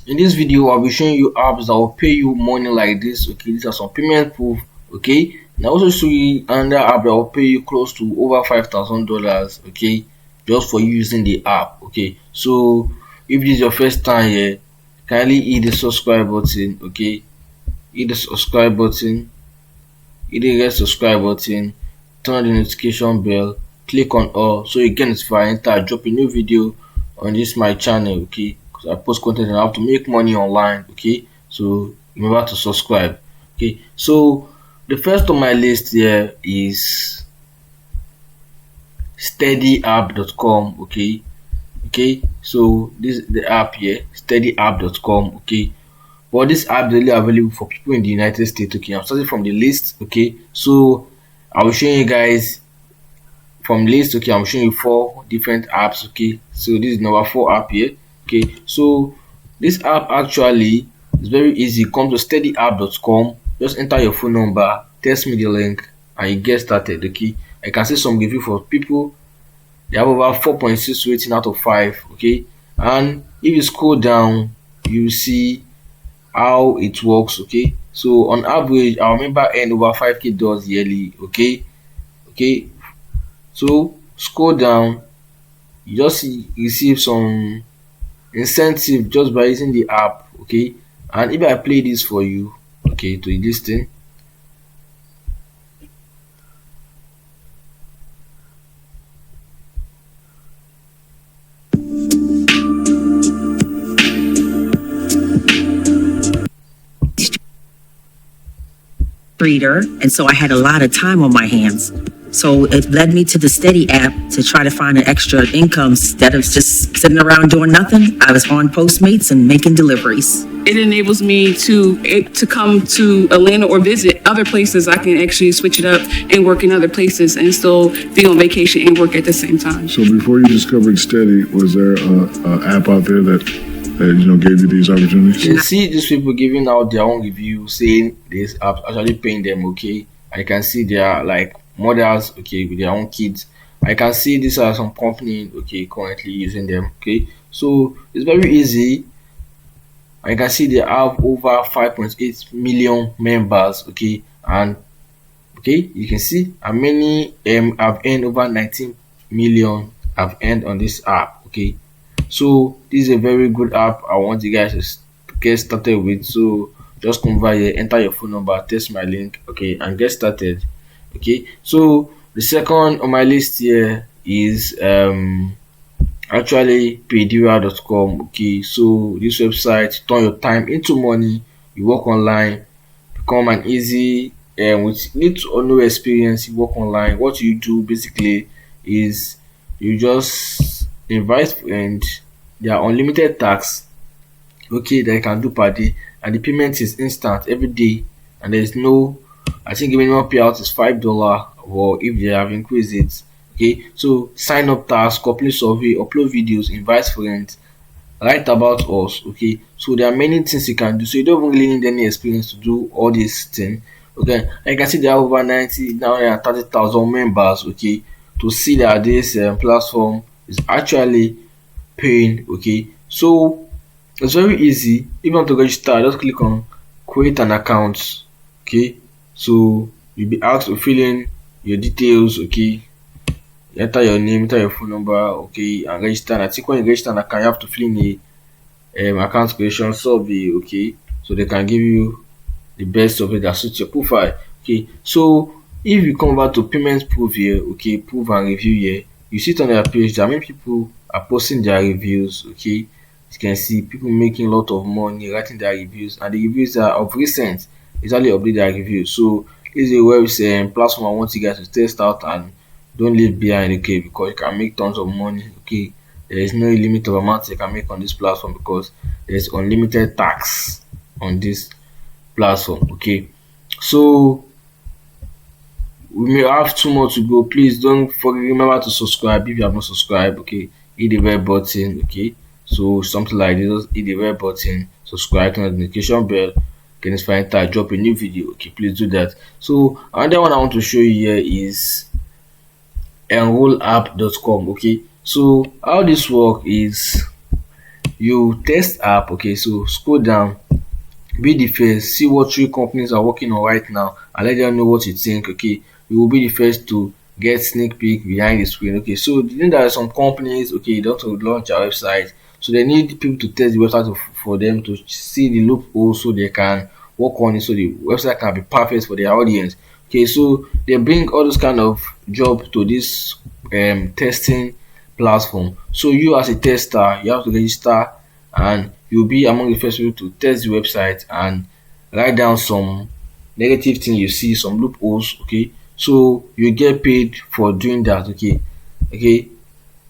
In this video, I'll be showing you apps that will pay you money like this. Okay, these are some payment proof. Okay, and I also show you another app that will pay you close to over $5,000. Okay, just for using the app. Okay, so if this is your first time here, kindly hit the subscribe button. Okay, hit the subscribe button, hit the red subscribe button, turn on the notification bell, click on all so you get notified anytime I drop a new video on this my channel. Okay, because I post content and I have to make money online. Okay, so remember to subscribe. Okay, so the first on my list here is steadyapp.com. Okay, so this is the app here, steadyapp.com. Okay, but this app is only available for people in the United States. Okay, I'm starting from the list. Okay, so I will show you guys from list. Okay, I'm showing you 4 different apps. Okay, so this is number 4 app here. Okay, so this app actually is very easy. Come to steadyapp.com, just enter your phone number, text me the link, and you get started. Okay, I can see some review for people. They have over 4.6 rating out of 5. Okay, and if you scroll down, you see how it works. Okay, so on average our member earn over 5k dollars yearly. Okay, so scroll down, you just receive some incentive just by using the app. Okay, and if I play this for you, okay, to this thing, reader, and so I had a lot of time on my hands. So it led me to the Steady app to try to find an extra income instead of just sitting around doing nothing. I was on Postmates and making deliveries. It enables me to come to Atlanta or visit other places. I can actually switch it up and work in other places and still be on vacation and work at the same time. So before you discovered Steady, was there a app out there that gave you these opportunities? you can see these people giving out their own review saying this app actually paying them. Okay, I can see they are like mothers, okay, with their own kids. I can see these are some companies, okay, currently using them. Okay, so it's very easy. I can see they have over 5.8 million members. Okay, and okay, you can see how many have earned over 19 million have earned on this app. Okay, so this is a very good app I want you guys to get started with. So just come over here, enter your phone number, test my link, okay, and get started. Okay, so the second on my list here is actually Padilla.com. Okay, so this website turn your time into money. You work online, become an easy with little or no experience. You work online. What you do basically is you just invite friends. There are unlimited tasks, okay, that you can do per day, and the payment is instant every day, and there is no, I think the minimum payout is $5, or if they have increased it. Okay, so sign up tasks, complete survey, upload videos, invite friends, write about us. Okay, so there are many things you can do, so you don't even really need any experience to do all these things. Okay, I can see there are over 30,000 members. Okay, to see that this platform is actually paying. Okay, so it's very easy. If you want to register, just click on create an account. Okay, so you'll be asked to fill in your details. Okay, you enter your name, enter your phone number, okay, and register. And I think when you register an account, you have to fill in a account creation survey. Okay, so they can give you the best survey that suits your profile. Okay, so if you come back to payment proof here, okay, proof and review here, you see it on their page that many people are posting their reviews. Okay, you can see people making a lot of money writing their reviews, and the reviews are of recent. Usually update their reviews. So this is a web platform I want you guys to test out and don't leave behind. Okay, because you can make tons of money. Okay, there is no limit of amount you can make on this platform because there's unlimited tax on this platform. Okay, so we may have 2 more to go. Please don't forget, remember to subscribe if you have not subscribed. Okay, hit the red button. Okay, so something like this, just hit the red button, subscribe, turn on the notification bell. Okay, it's fine. I drop a new video. Okay, please do that. So another one I want to show you here is enrollapp.com. Okay, so how this work is You test app, okay, so scroll down, be the first, see what three companies are working on right now and let them know what you think, okay. You will be the first to get sneak peek behind the screen, okay. So you know there are some companies, okay, they want to launch a website, so they need people to test the website for them to see the loopholes so they can work on it, so the website can be perfect for their audience. Okay, so they bring all those kind of job to this testing platform. So you as a tester, you have to register and you'll be among the first people to test the website and write down some negative thing you see, some loopholes, okay. So you get paid for doing that, okay. Okay,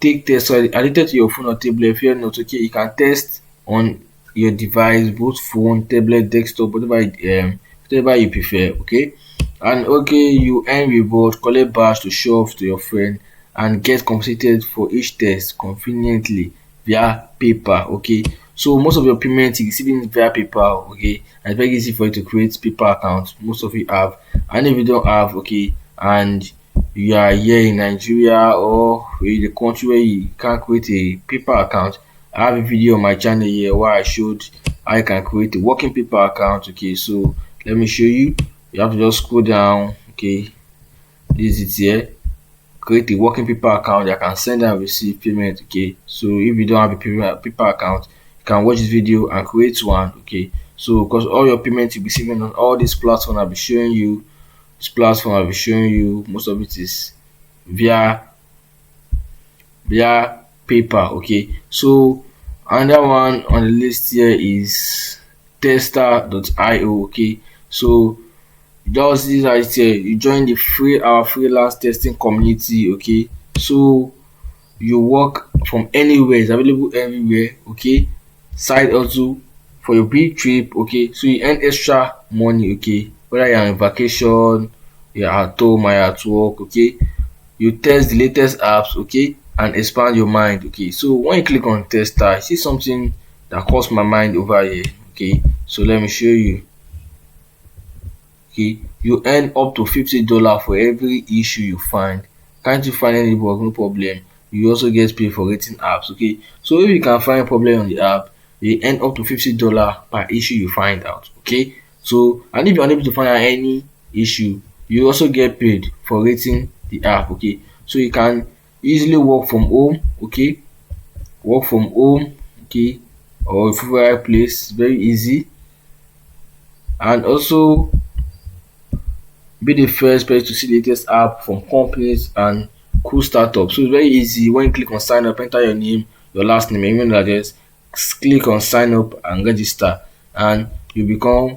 take test, so addicted to your phone or tablet. If you're not, okay, you can test on your device, both phone, tablet, desktop, whatever you prefer, okay. And okay, you earn reward, collect badge to show off to your friend and get compensated for each test conveniently via paper, okay. So most of your payment you receiving via PayPal, okay, and it's very easy for you to create PayPal account. Most of you have, and if you don't have, okay, and you are here in Nigeria or in the country where you can't create a PayPal account, I have a video on my channel here where I showed how you can create a working PayPal account, okay. So let me show you. You have to just scroll down, okay. This is here. Create a working PayPal account that can send and receive payment, okay. So if you don't have a PayPal account, you can watch this video and create one, okay. So because all your payments you'll be receiving on all these platforms I'll be showing you, most of it is via PayPal, okay. So another one on the list here is tester.io, okay. So just this right here, you join the our freelance testing community, okay. So you work from anywhere, it's available everywhere, okay. Side hustle for your big trip, okay. So you earn extra money, okay, whether you're on vacation, you're at home or you're at work, okay. You test the latest apps, okay, and expand your mind, okay. So when you click on tester, I see something that crossed my mind over here, okay. So let me show you. Okay, you earn up to $50 for every issue you find. Can't you find any bug? No problem. You also get paid for rating apps, okay. So if you can find problem on the app, you earn up to $50 per issue you find out, okay. So and if you're unable to find out any issue, you also get paid for rating the app, okay. So you can easily work from home, okay, okay, or your favorite place, very easy. And also be the first person to see the latest app from companies and cool startups. So it's very easy. When you click on sign up, enter your name, your last name, your email address, click on sign up and register, and you become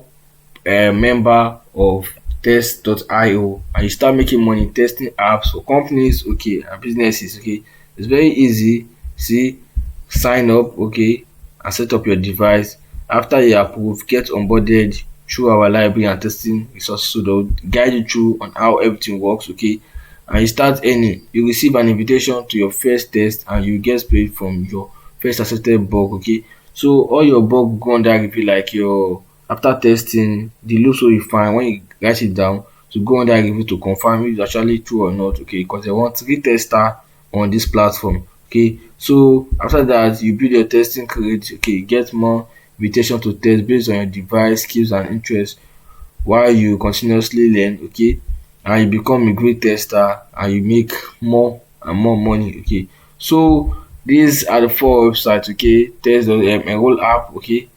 a member of test.io and you start making money testing apps for companies, okay, and businesses, okay. It's very easy. See, sign up, okay, and set up your device. After you approve, get onboarded through our library and testing resources, so they'll guide you through on how everything works, okay. And you start earning, you receive an invitation to your first test and you get paid from your first accepted bug, okay. So all your bug go under review, like your after testing the loops wey you find, when you write it down to go under review to confirm if it's actually true or not, okay, because they want retester on this platform, okay. So after that you build your testing credit, okay, you get more invitation to test based on your device, skills and interest while you continuously learn, okay, and you become a great tester and you make more and more money, okay. So these are the four websites, okay. Enroll app, okay,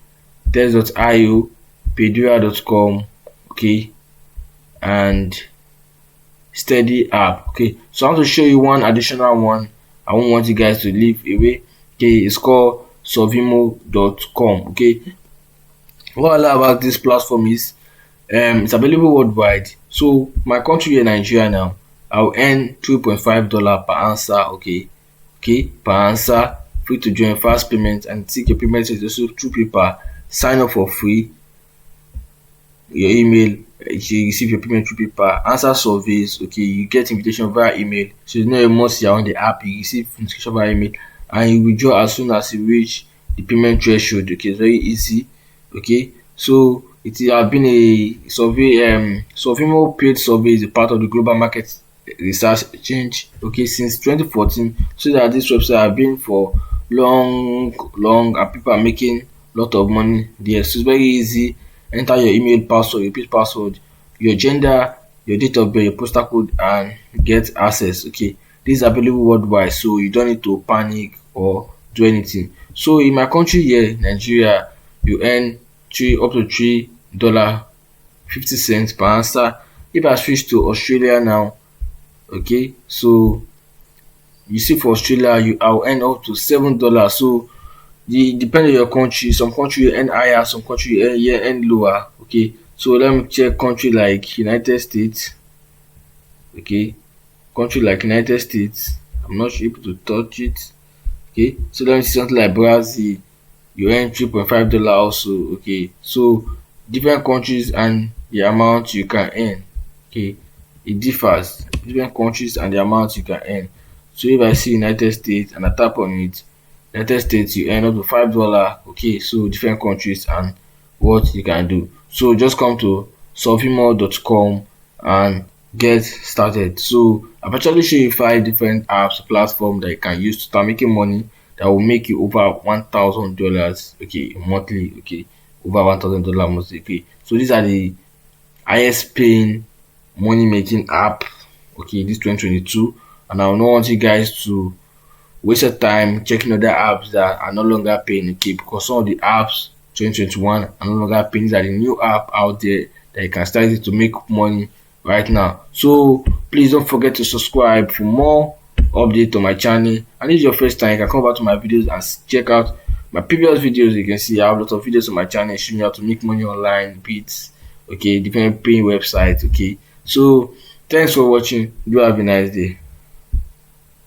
test.io, padilla.com, okay, and steady app, okay. So I want to show you one additional one I won't want you guys to leave away, okay. It's called Sauvimo.com, okay. What I like about this platform is it's available worldwide. So my country in Nigeria now, I'll earn $3.5 per answer, okay, per answer. Free to join, fast payment, and take your payment is also through PayPal. Sign up for free, your email, you receive your payment through PayPal. Answer surveys, okay, you get invitation via email. So it's not a must you're on the app, you receive notification via email, and you withdraw as soon as you reach the payment threshold, okay. It's very easy, okay. So it has been a survey, Sauvimo paid survey is a part of the global market research change, okay, since 2014, so that this website has been for long, and people are making a lot of money there. So it's very easy. Enter your email password, repeat password, your gender, your date of birth, your postal code, and get access. Okay, this is available worldwide, so you don't need to panic or do anything. So in my country here, Nigeria, you earn three up to $3 50 cents per answer. If I switch to Australia now, okay, so you see for Australia, I'll earn up to $7. So depending on your country, some country you earn higher, some country you earn lower. Okay, so let me check country like United States. Okay, country like United States, I'm not able to touch it. Okay, so let me see something like Brazil, you earn $3.5 also. Okay, so different countries and the amount you can earn. Okay, it differs, different countries and the amount you can earn. So if I see United States and I tap on it, United States you earn up to $5. Okay, so different countries and what you can do. So just come to sauvimo.com and get started. So I've actually shown you 5 different apps platform that you can use to start making money that will make you over $1,000, okay, monthly. Okay, over $1,000 monthly. Okay, so these are the highest paying money making app, okay, this 2022. And I will not want you guys to waste your time checking other apps that are no longer paying. Okay, because some of the apps 2021 are no longer paying. These are the new app out there that you can start it to make money right now. So please don't forget to subscribe for more update on my channel. And if it's your first time, you can come back to my videos and check out my previous videos. You can see I have a lot of videos on my channel showing you how to make money online, beats, okay, different paying websites. Okay, so thanks for watching. Do have a nice day.